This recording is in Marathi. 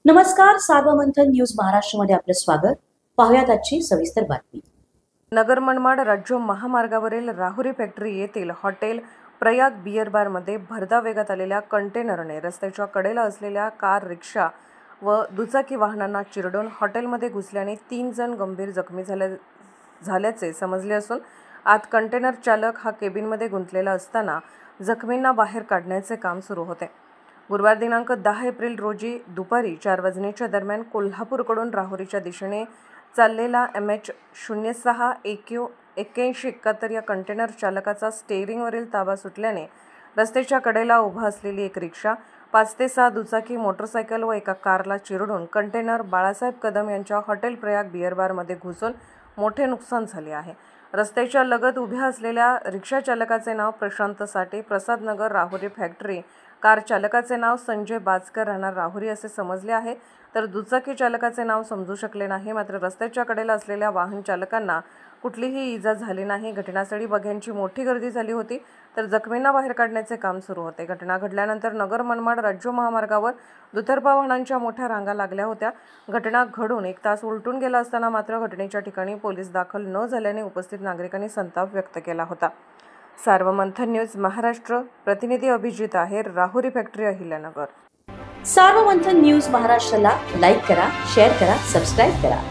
नमस्कार, सार्वमंथन न्यूज महाराष्ट्रमध्ये आपलं स्वागत. पाहुयात आजची सविस्तर बातमी. नगर मनमाड राज्य महामार्गावरील राहुरी फॅक्टरी येथील हॉटेल प्रयाग बियर बारमध्ये भरधाव वेगात आलेल्या कंटेनरने रस्त्याच्या कडेला असलेल्या कार, रिक्षा व दुचाकी वाहनांना चिरडून हॉटेलमध्ये घुसल्याने 3 जण गंभीर जखमी झाल्याचे समजले असून आत कंटेनर चालक हा केबिनमध्ये गुंतलेला असताना जखमींना बाहेर काढण्याचे काम सुरू होते. गुरुवार दिनांक 10 एप्रिल रोजी दुपारी 4 वाजण्याच्या दरम्यान कोल्हापूरकडून राहुरीच्या दिशेने चाललेला MH06 AQ 8171 या कंटेनर चालकाचा स्टेअरिंगवरील ताबा सुटल्याने रस्त्याच्या कडेला उभा असलेली एक रिक्षा, 5 ते 6 दुचाकी मोटरसायकल व एका कारला चिरडून कंटेनर बाळासाहेब कदम यांच्या हॉटेल प्रयाग बियर बारमध्ये घुसून मोठे नुकसान झाले आहे. रस्त्याच्या लगत उभ्या असलेल्या रिक्षा चालकाचे नाव प्रशांत साठे, प्रसादनगर, राहुरी फॅक्टरी. कार चालकाचे नाव संजय बाजकर, राहणार राहुरी असे समजले आहे, तर दुचाकी चालकाचे नाव समजू शकले नाही. मात्र रस्त्याच्या कडेला असलेल्या वाहन चालकांना कुठलीही इजा झाली नाही. घटनास्थळी बघ्यांची मोठी गर्दी झाली होती, तर जखमींना बाहेर काढण्याचे काम सुरू होते. घटना घडल्यानंतर नगर मनमाड राज्य महामार्गावर दुतर्फा वाहनांच्या मोठ्या रांगा लागल्या होत्या. घटना घडून 1 तास उलटून गेला असताना मात्र घटनेच्या ठिकाणी पोलीस दाखल न झाल्याने उपस्थित नागरिकांनी संताप व्यक्त केला होता. सार्वमंथन न्यूज महाराष्ट्र, प्रतिनिधी अभिजित आहेर, राहुरी फॅक्टरी, अहिल्यानगर. सार्वमंथन न्यूज महाराष्ट्राला लाईक करा, शेअर करा, सबस्क्राईब करा.